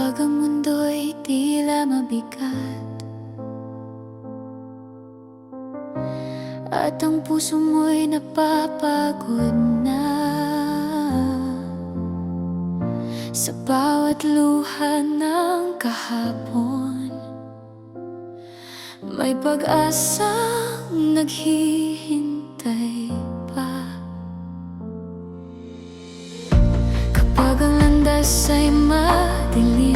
Kapag ang mundo'y tila mabigat at ang puso mo'y napapagod na sa bawat luha ng kahapon, may pag-asang naghihintay pa. Kapag ang landas ay madilim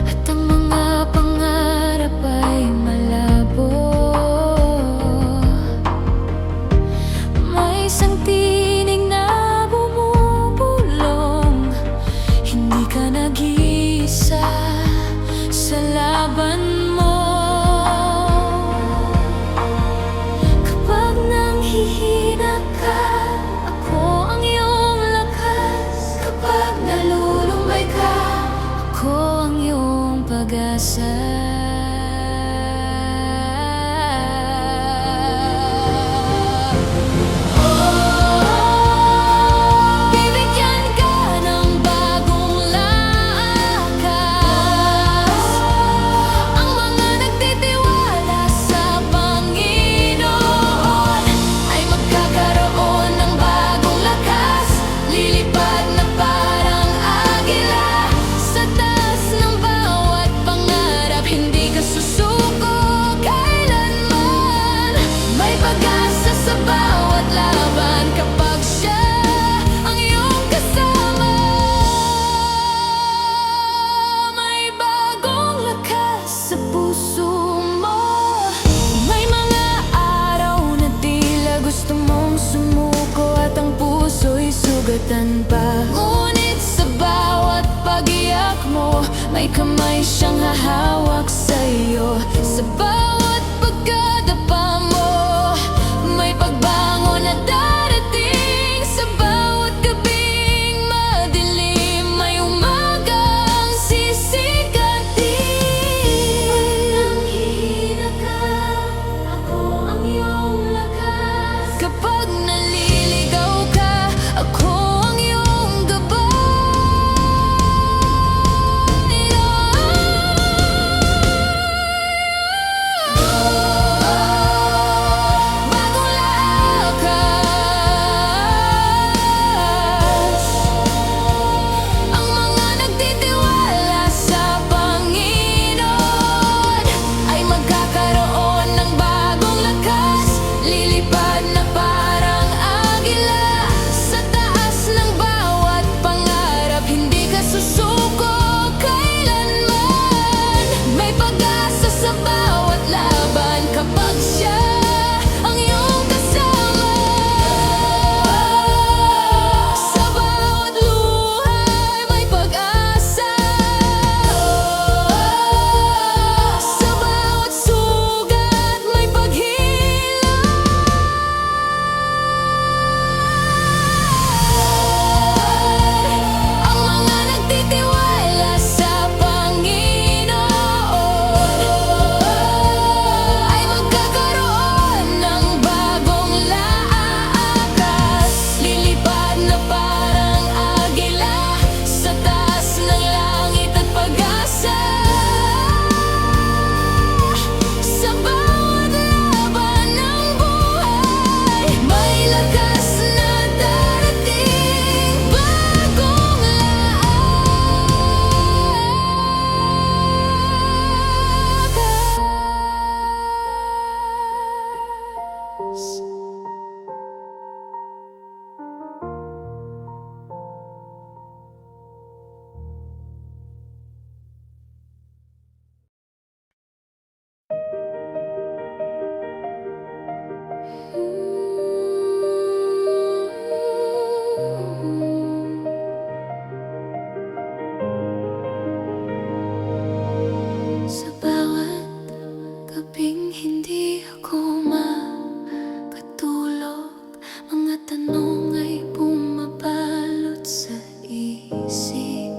at ang mga pangarap ay malabo, may isang tinig na bumubulong. Hindi ka nag-iisa sa laban mo. Kapag nanghihina ka, ako ang iyong lakas. Kapag nalulumbay ka, ako ang iyong pag-asa. Bibigyan ka ng bagong lakas. Ang mga nagtitiwala sa Panginoon ay magkakaroon ng bagong lakas. Lilipad na parang agila sa taas ng bawat pangarap. Hindi ka susuko kailanman. May pag-asa sa bawat laban kapag siya ang iyong kasama. May bagong lakas sa puso mo. May mga araw na tila gusto mong sumuko at ang puso'y sugatan pa. Ngunit sa bawat pag-iyak mo, may kamay siyang hahawak sa'yo. Sa bawat pagkadapa mo, may pagbangon na darating. Sa bawat gabing madilim, may umagang sisigatin. Pag nanghihina ka, ako ang iyong lakas. Kapag naliligaw ka, ako ang iyong gabay. Bagong lakas. Ang mga nagtitiwala sa Panginoon ay magkakaroon ng bagong lakas. Lilipad na parang agila sa taas ng bawat pangarap. Hindi ka susuko kailanman. May pag-asa sa bawat laban kapag siya ang iyong kasama. Sa bawat luhay may pag-asa. Sa bawat sugat may paghilan. Ang mga nagtitiwala sa Panginoon ay magkakaroon ng bagong lakas. Lilipad na parang agila sa taas ng langit at pag-asa. Sa bawat laban ng buhay, may lakas na darating. Bagong lakas. Sa bawat gabing hindi ako makatulog, mga tanong ay bumabalot sa isip.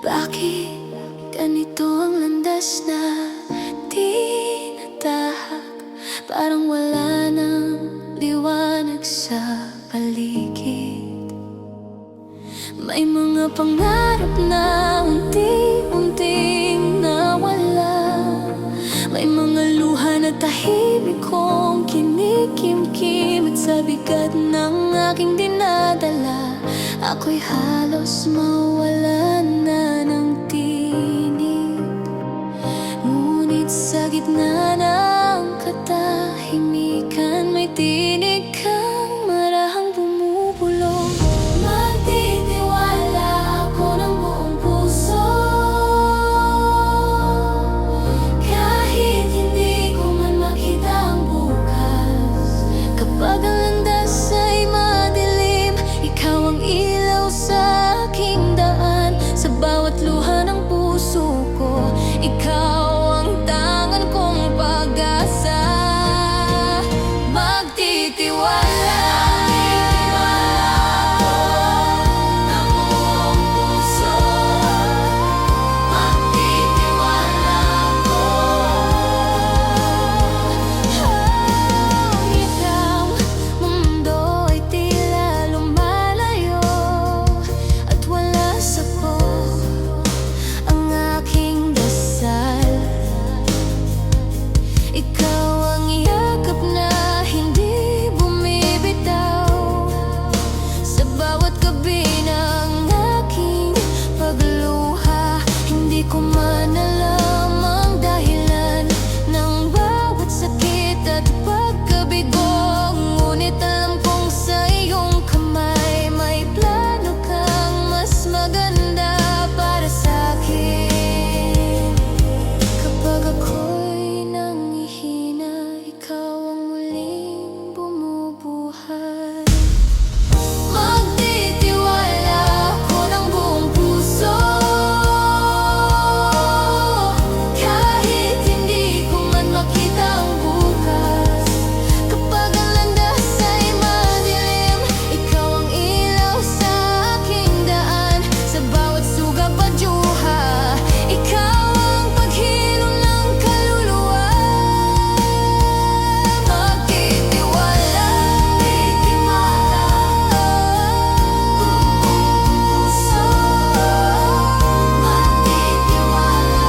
Bakit ganito ang landas na di natahak? Parang wala nang liwanag sa paligid. May mga pangarap na unti-unting nawala. May mga luha na tahimik kong kinikimkim. At sa bigat ng aking dinadala, ako'y halos mawalan na ng tinig. Ngunit sa gitna ng katahimikan, may tinig kang marahang bumubulong. Magtitiwala ako ng buong puso, kahit hindi ko man makita ang bukas. Kapag ang landas ay madilim, ikaw ang ilaw sa aking daan. Sa bawat luha ng puso ko, ikaw ang tangan kong pag-asa. Magtitiwala ako ng buong puso, magtitiwala ako. Ngunit ang mundo ay tila lumalayo, at wala sa ko ang aking dasal. Ikaw ang yakap na hindi bumibitaw. Sa bawat gabi ng aking pagluha, hindi ko man alam ang dahilan ng bawat sakit at pagkabigo. Ngunit alam kong sa iyong kamay may plano kang mas maganda para sa'kin. Kapag ako'y nanghihina, ikaw ang muling bumubuhay. Magtitiwala ako ng buong puso, kahit hindi ko man makita ang bukas. Kapag ang landas ay madilim, ikaw ang ilaw sa aking daan. Sa bawat suga padyuha, ikaw ang paghilom ng kaluluwa. Magtitiwala, magtitiwala buong puso, magtitiwala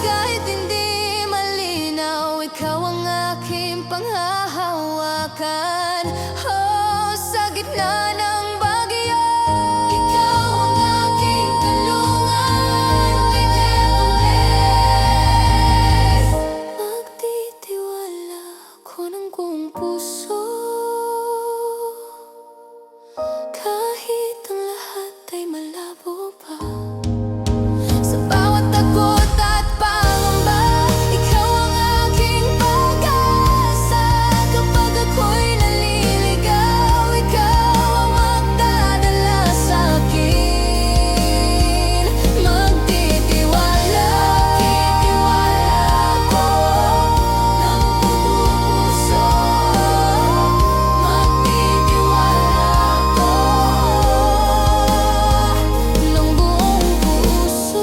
kahit hindi malinaw, ikaw ang aking panghahawakan. Sa gitna ng bagyo, ikaw ang aking tulungan. Magtitiwala ako ng buong puso, kahit ang lahat ay malabo pa. Sa bawat takot at pangamba, ikaw ang aking pag-asa. Kapag ako'y naliligaw, ikaw ang magdadala sa'kin. Magtitiwala ako ng buong puso, magtitiwala ako ng buong puso.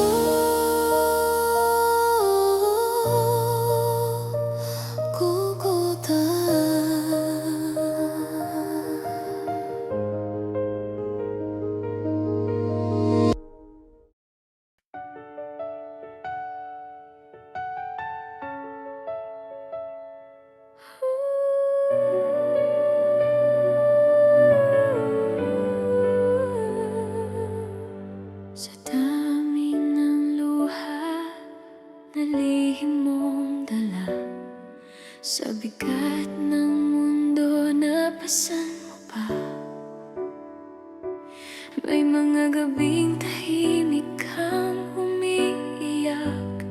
Sa dami ng luha na lihim mong dala, sa bigat ng mundo napasan mo pa. May mga gabing tahimik kang umiiyak,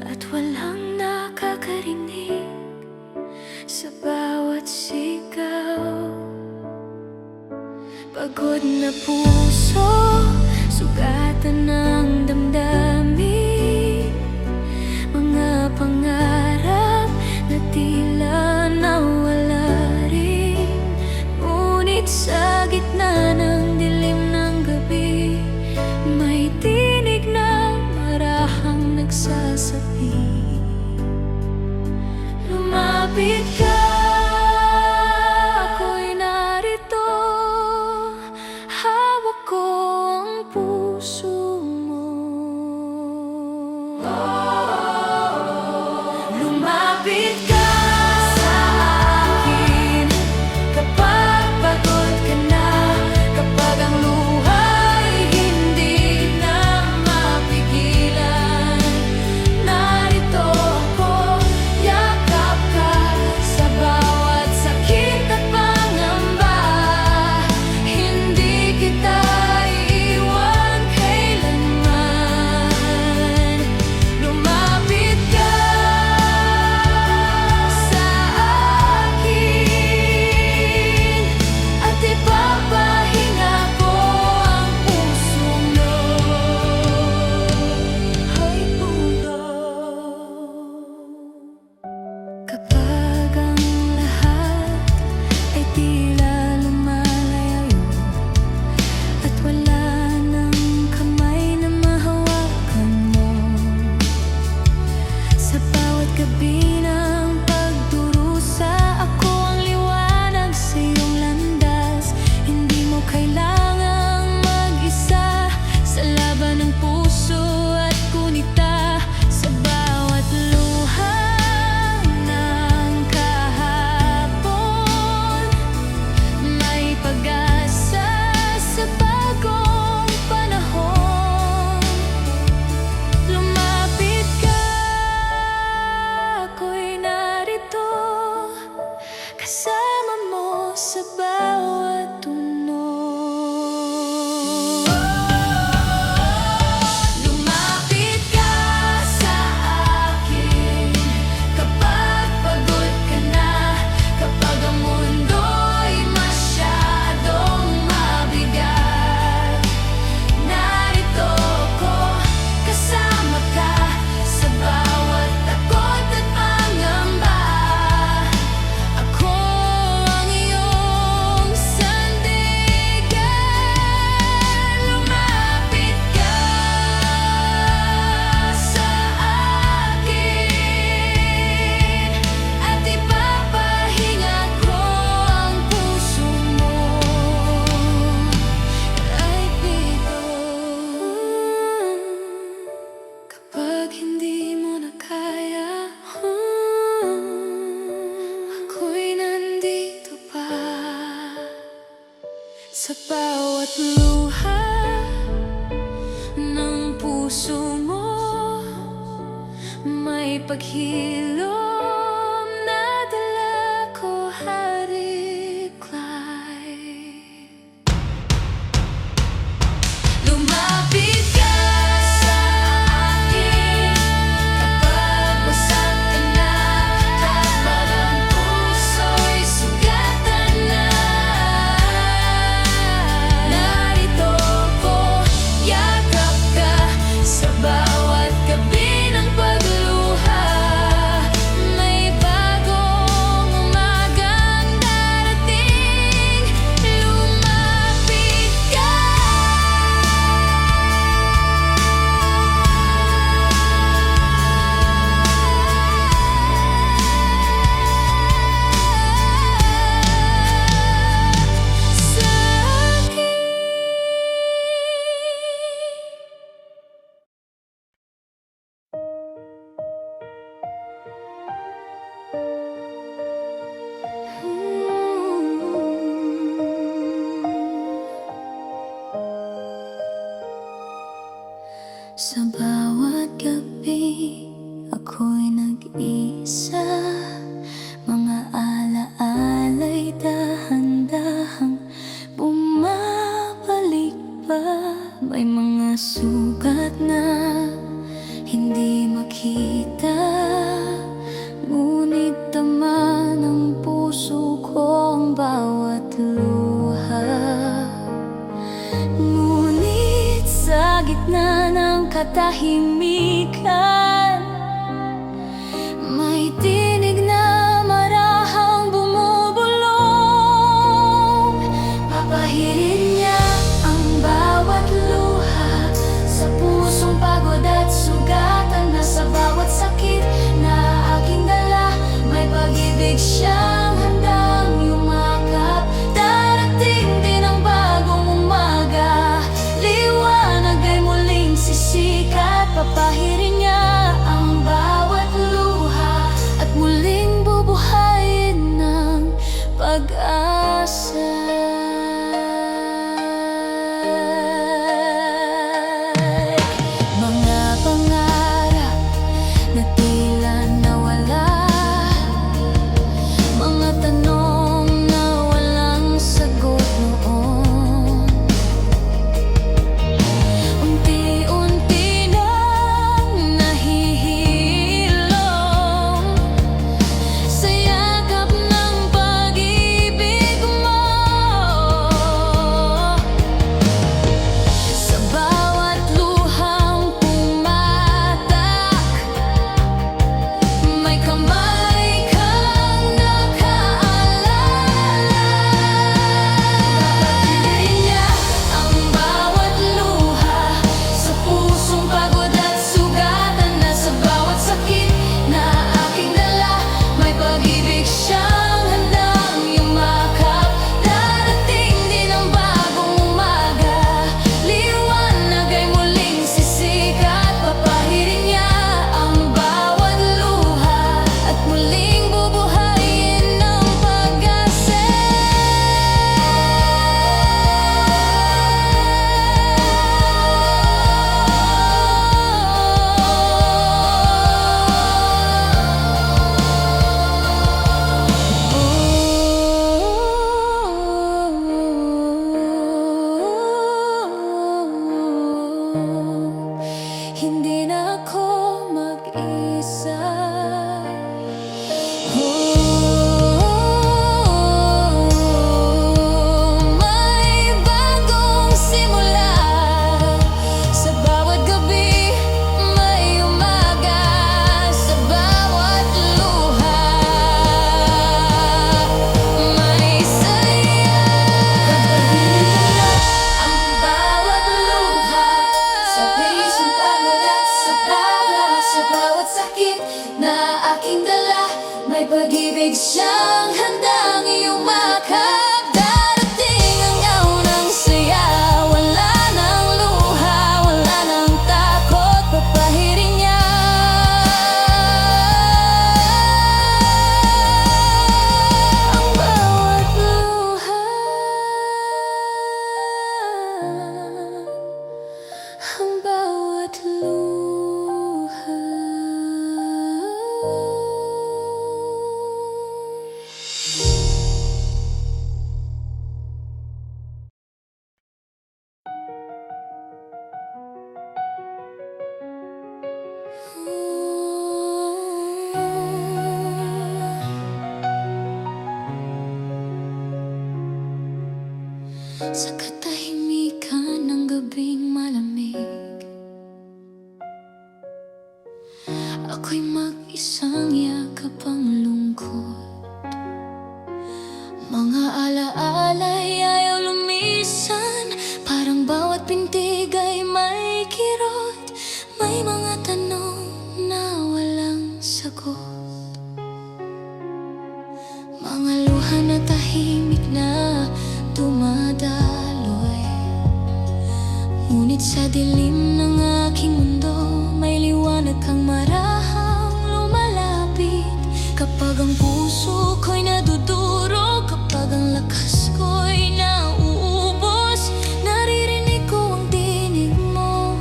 at walang nakakarinig sa bawat sigaw. Pagod na puso, sugatan ng damdamin, mga pangarap na tila nawala rin. Ngunit sa gitna ng dilim ng gabi, may tinig na marahang nagsasabi, lumapit ka. kasama mo sa bawat tunog. Lumapit ka sa akin kapag pagod ka na, kapag ang mundo'y masyadong mabigat. Narito ko, kasama ka sa bawat takot at pangamba. Ako ang iyong sandigan. Lumapit ka sa akin at ipapahinga ko ang puso mo. Kapag hindi mo na kaya, ako'y nandito pa. Sa bawat luha ng puso mo, may paghilom na dala ko, hariklay. Lumapit ka sa akin kapag basag ka na, kapag ang puso'y sugatan na. Narito ko, yakap ka sa bawat gabi ng pagluha. May bagong umagang darating. Lumapit ka. Sa bawat gabi, ako'y nag-iisa. Mga alaala'y dahan-dahang bumabalik pa. May mga sugat na hindi makita, ngunit tama ng puso ko ang bawat luha. Ngunit sa gitna ng katahimikan, may tinig na marahang bumubulong. Papahirin niya ang bawat luha sa pusong pagod at sugatan na. Sa bawat sakit na aking dala, may pag-ibig siyang handang yumakap. Darating din ang bagong umaga, liwanag ay muling sisikat. Papahirin niya ang bawat luha at muling bubuhayin ng pag-asa. Mga pangarap na tila nawala, mga tanong na walang sagot noon, unti-unti nang nahihilom sa yakap ng pag-ibig mo. Sa katahimikan ng gabing malamig, ako'y mag-isang yakap ang lungkot. Mga alaala'y ayaw lumisan, parang bawat pintig ay may kirot. May mga tanong na walang sagot, mga luha na tahimik na dumadaloy. Ngunit sa dilim ng aking mundo, may liwanag kang marahang lumalapit. Kapag ang puso ko'y nadudurog, kapag ang lakas ko'y nauubos, naririnig ko ang tinig mo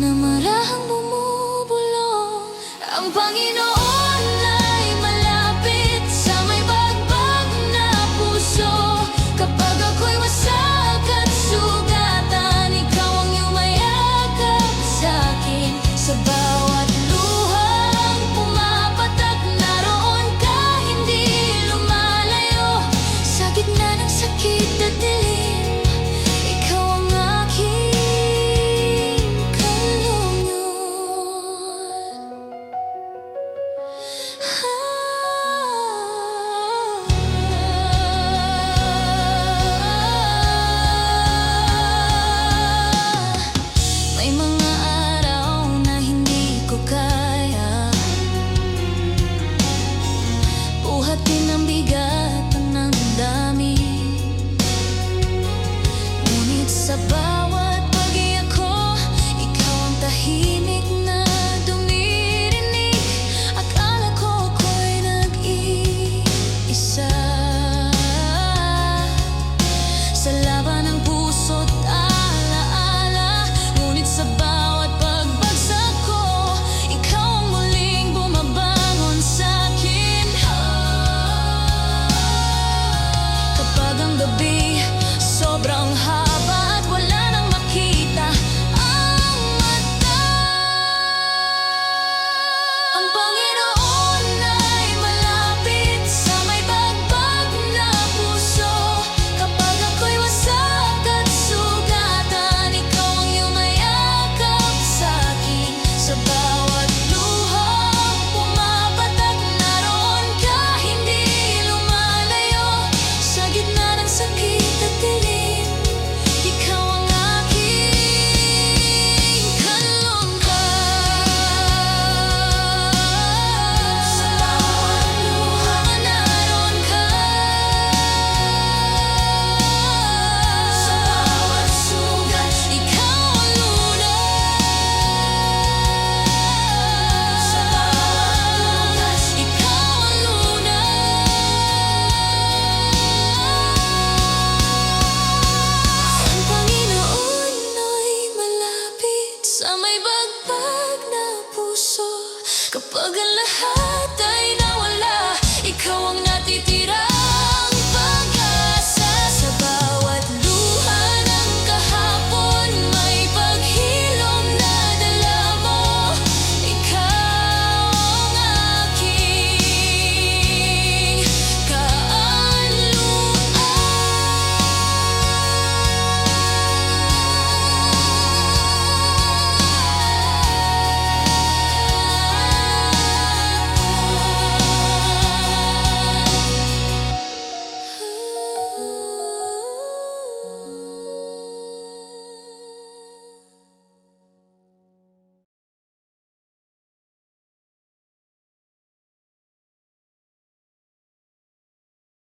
na marahang bumubulong. Ang Panginoon ay malapit sa may bagbag na puso. Kapag ako'y wasak at sugatan, ikaw ang yumayakap sa'kin. Sa bawat luhang pumapatak, naroon ka, hindi lumalayo. Sa gitna ng sakit at dilim, ikaw ang aking kalungyon. May mga araw na hindi ko kaya buhatin ang bigat ng damdamin. Ngunit sa bawat pag-iyak ko, ikaw ang tahimik na dumirinig. Akala ko ako'y nag-iisa sa laban ng puso't alaala. Ngunit sa bawat pagbagsak ko, ikaw ang muling bumabangon sa'kin. Kapag ang gabi sobrang haba at wala nang makita ang mata, ang Panginoon ay malapit sa may bagbag na puso. Kapag ako'y wasak at sugatan, ikaw ang yumayakap sa'kin. Sa bawat luhang pumapatak, naroon ka, hindi lumalayo. Sa gitna ng sakit at dilim, ikaw ang aking kalungkan. Sa bawat luha naroon ka, sa bawat sugat, ikaw ang lunas. Sa bawat lunas, ikaw ang lunas. Ang Panginoon ay malapit sa may bagbag na puso. Kapag ang lahat ay nawala, ikaw ang natitira.